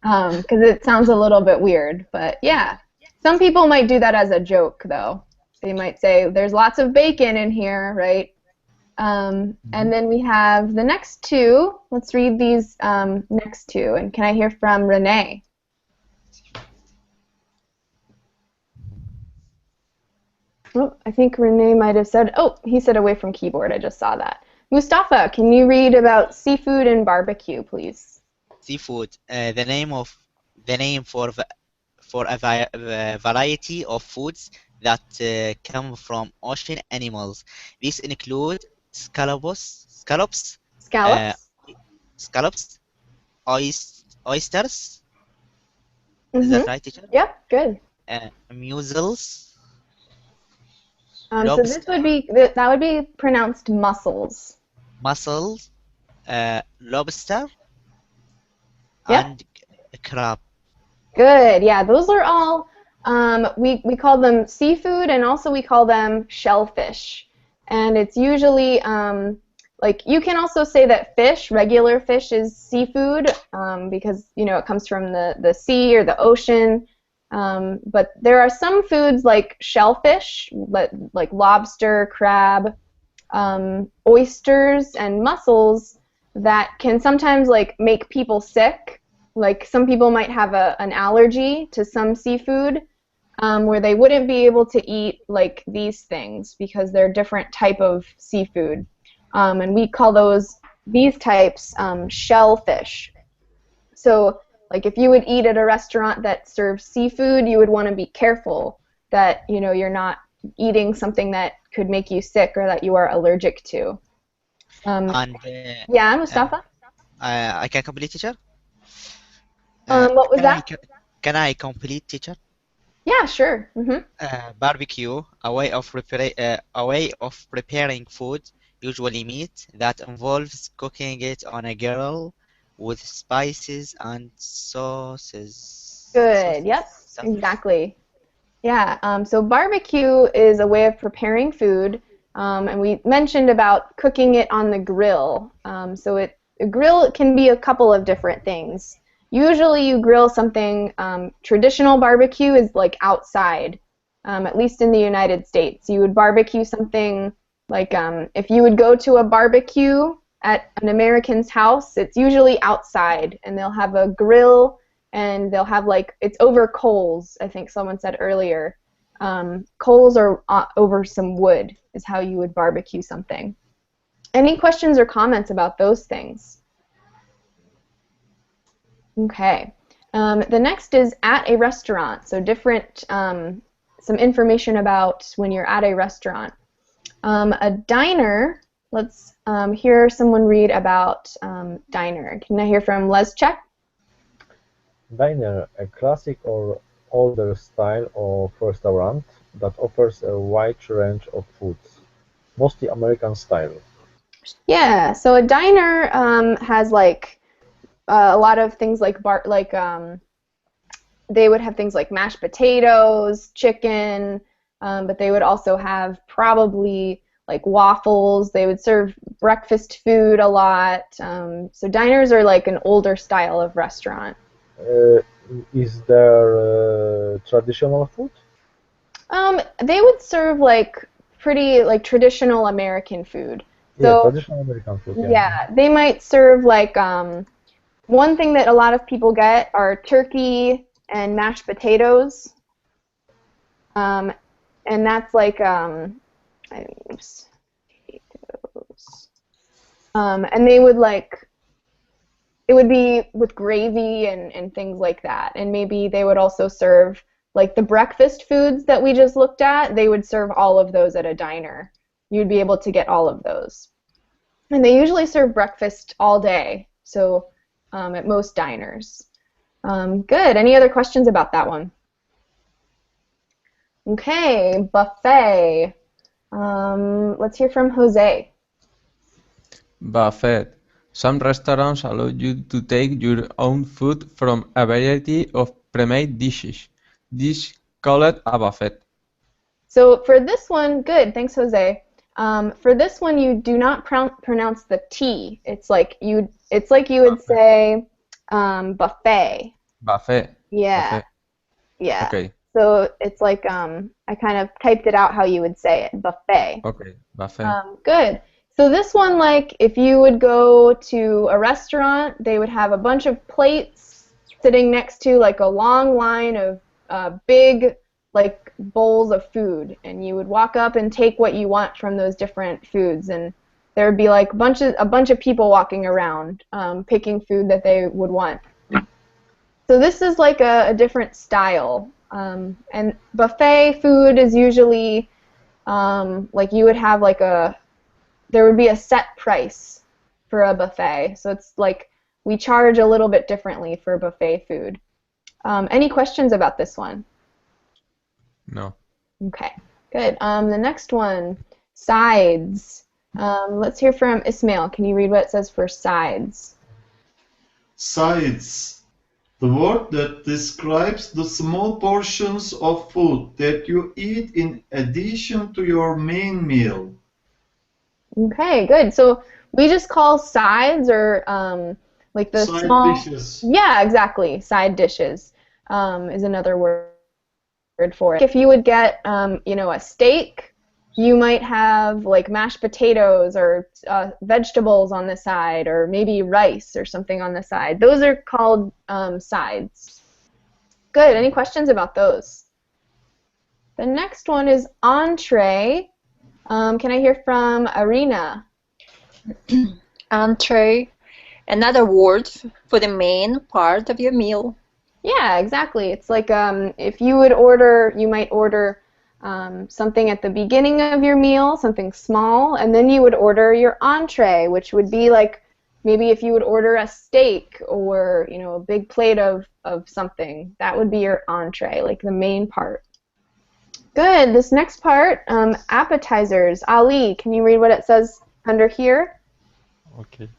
because it sounds a little bit weird. But yeah, some people might do that as a joke, though. They might say, there's lots of bacon in here, right? And then we have the next two. Let's read these next two. And can I hear from Renee? Oh, I think Renee might have said, he said away from keyboard. I just saw that. Mustafa, can you read about seafood and barbecue, please? Seafood, the name for a variety of foods that come from ocean animals. These include scallops, oysters. Is that right, teacher? Yep, good. Mussels. So this would be that would be pronounced mussels. Lobster, yep. and crab. Good. Yeah, those are all we call them seafood, and also we call them shellfish. And it's usually like you can also say that fish, regular fish, is seafood because it comes from the sea or the ocean. But there are some foods like shellfish, like lobster, crab, oysters, and mussels that can sometimes like make people sick. Like some people might have an allergy to some seafood where they wouldn't be able to eat like these things because they're different type of seafood. And we call these types shellfish. So like if you would eat at a restaurant that serves seafood, you would want to be careful that you're not eating something that could make you sick or that you are allergic to. And Yeah, Mustafa? I can complete, teacher. What was that? Can I complete, teacher? Yeah, sure. Barbecue, a way of preparing food, usually meat, that involves cooking it on a grill with spices and sauces. Good. Yep. Exactly. Yeah. So barbecue is a way of preparing food, and we mentioned about cooking it on the grill. So a grill can be a couple of different things. Usually you grill something, traditional barbecue is like outside, at least in the United States. You would barbecue something like if you would go to a barbecue at an American's house, it's usually outside, and they'll have a grill, and they'll have it's over coals, I think someone said earlier. Coals are over some wood is how you would barbecue something. Any questions or comments about those things? Okay. The next is at a restaurant. So some information about when you're at a restaurant. A diner, let's hear someone read about diner. Can I hear from Leschek? Diner, a classic or older style of restaurant that offers a wide range of foods, mostly American style. Yeah, so a diner has a lot of things they would have things like mashed potatoes, chicken, but they would also have probably like waffles. They would serve breakfast food a lot. So diners are like an older style of restaurant. Is there traditional food? They would serve pretty traditional American food. Yeah, So traditional American food. yeah, they might serve one thing that a lot of people get are turkey and mashed potatoes. And that's potatoes. And they would it would be with gravy and things like that. And maybe they would also serve the breakfast foods that we just looked at. They would serve all of those at a diner. You'd be able to get all of those. And they usually serve breakfast all day, so at most diners. Good. Any other questions about that one? Okay, buffet. Let's hear from Jose. Buffet. Some restaurants allow you to take your own food from a variety of pre-made dishes. This called a buffet. So for this one, good. Thanks, Jose. For this one, you do not pronounce the T. It's like you would say buffet. Buffet. Yeah. Buffet. Yeah. Okay. So it's I kind of typed it out how you would say it, buffet. Okay. Buffet. Good. So this one, if you would go to a restaurant, they would have a bunch of plates sitting next to a long line of big bowls of food, and you would walk up and take what you want from those different foods, and there would be a bunch of people walking around picking food that they would want. So this is a different style, and buffet food is usually you would have there would be a set price for a buffet, so it's we charge a little bit differently for buffet food. Any questions about this one? No. Okay, good. The next one, sides. Let's hear from Ismail. Can you read what it says for sides? Sides. The word that describes the small portions of food that you eat in addition to your main meal. Okay, good. So we just call sides or like the Side small. dishes. Yeah, exactly. Side dishes is another word for it. If you would get, you know, a steak, you might have like mashed potatoes or vegetables on the side, or maybe rice or something on the side. Those are called sides. Good. Any questions about those? The next one is entree. Can I hear from Audrina? Entree, another word for the main part of your meal. Yeah, exactly. It's like if you would order, you might order something at the beginning of your meal, something small, and then you would order your entree, which would be like maybe if you would order a steak or, you know, a big plate of something, that would be your entree, like the main part. Good. This next part, appetizers. Ali, can you read what it says under here? Okay.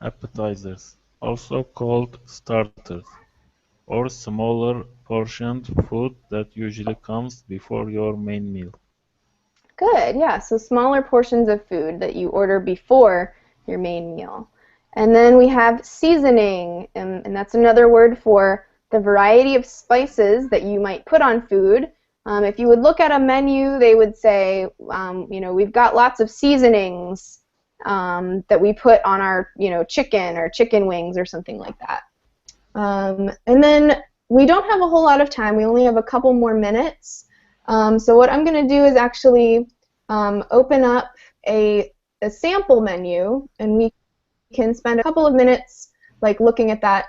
Appetizers, also called starters, or smaller portioned food that usually comes before your main meal. Good, yeah, so smaller portions of food that you order before your main meal. And then we have seasoning, and that's another word for the variety of spices that you might put on food. If you would look at a menu, they would say, you know, we've got lots of seasonings that we put on our, you know, chicken or chicken wings or something like that. And then we don't have a whole lot of time. We only have a couple more minutes. So what I'm going to do is actually open up a sample menu, and we can spend a couple of minutes like looking at that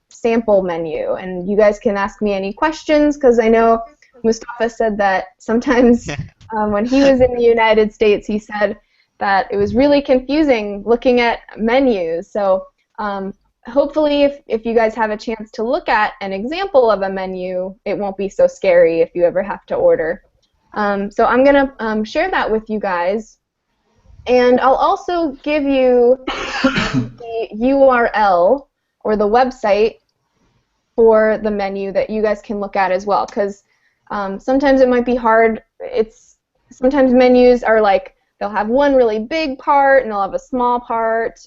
sample menu. And you guys can ask me any questions, because I know Mustafa said that sometimes when he was in the United States, he said that it was really confusing looking at menus. So hopefully if you guys have a chance to look at an example of a menu, it won't be so scary if you ever have to order. So I'm going to share that with you guys. And I'll also give you the URL or the website for the menu that you guys can look at as well, because sometimes it might be hard. Sometimes menus are like, they'll have one really big part and they'll have a small part.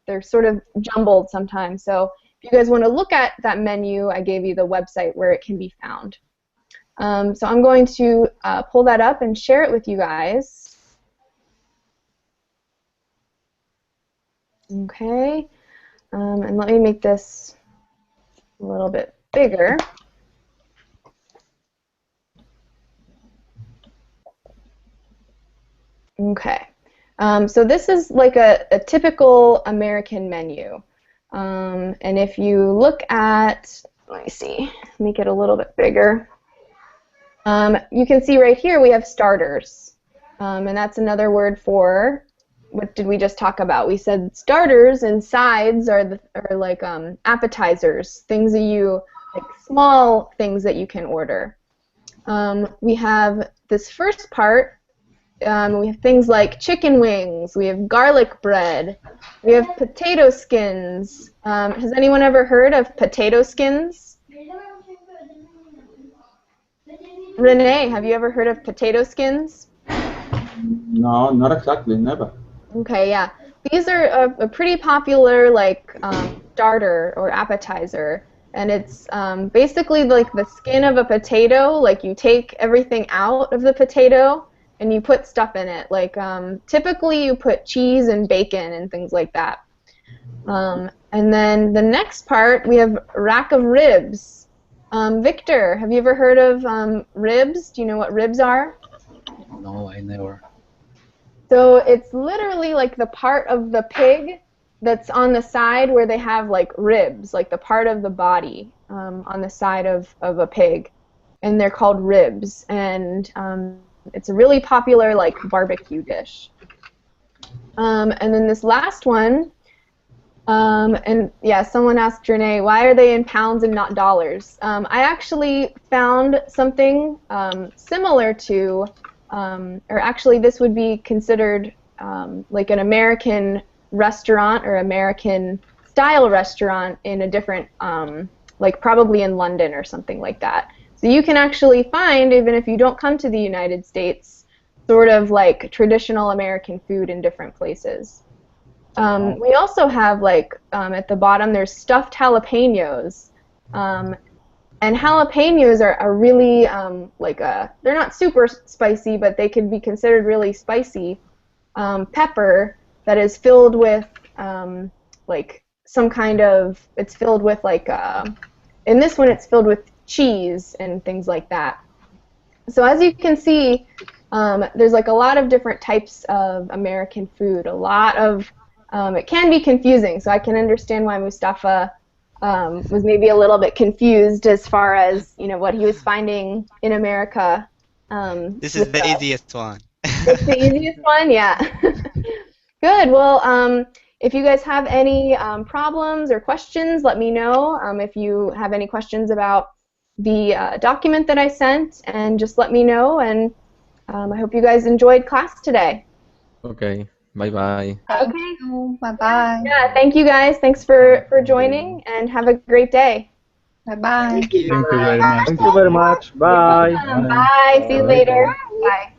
They're sort of jumbled sometimes. So if you guys want to look at that menu, I gave you the website where it can be found. So I'm going to pull that up and share it with you guys. Okay, and let me make this a little bit bigger. Okay, so this is like a typical American menu. And if you look at, let me see, make it a little bit bigger. You can see right here we have starters. And that's another word for, what did we just talk about? We said starters and sides are like appetizers, things that you, like small things that you can order. We have this first part. We have things like chicken wings, we have garlic bread, we have potato skins. Has anyone ever heard of potato skins? Renee, have you ever heard of potato skins? No, not exactly, never. Okay, yeah. These are a pretty popular like starter or appetizer, and it's basically like the skin of a potato. Like you take everything out of the potato and you put stuff in it. Like typically you put cheese and bacon and things like that. And then the next part we have rack of ribs. Victor, have you ever heard of ribs? Do you know what ribs are? No, I never. So it's literally like the part of the pig that's on the side where they have like ribs, like the part of the body on the side of a pig, and they're called ribs. And it's a really popular like barbecue dish. And then this last one, and yeah, someone asked Renee, why are they in pounds and not dollars? I actually found something similar to, or actually this would be considered like an American restaurant or American style restaurant in a different, like probably in London or something like that. So you can actually find, even if you don't come to the United States, sort of like traditional American food in different places. We also have, like, at the bottom, there's stuffed jalapenos. And jalapenos are really, they're not super spicy, but they can be considered really spicy pepper that is filled with, like, some kind of, it's filled with, like, in this one it's filled with cheese and things like that. So as you can see, there's like a lot of different types of American food. A lot of, it can be confusing, so I can understand why Mustafa was maybe a little bit confused as far as, you know, what he was finding in America. This is the easiest one. It's the easiest one, yeah. Good. Well, if you guys have any problems or questions, let me know. If you have any questions about the document that I sent, and just let me know. And I hope you guys enjoyed class today. Okay, bye-bye. Thank you. Bye-bye. Yeah, thank you guys. Thanks for joining, and have a great day. Bye-bye. Thank you very much. Thank you very much. Bye. Bye. See you later. Bye.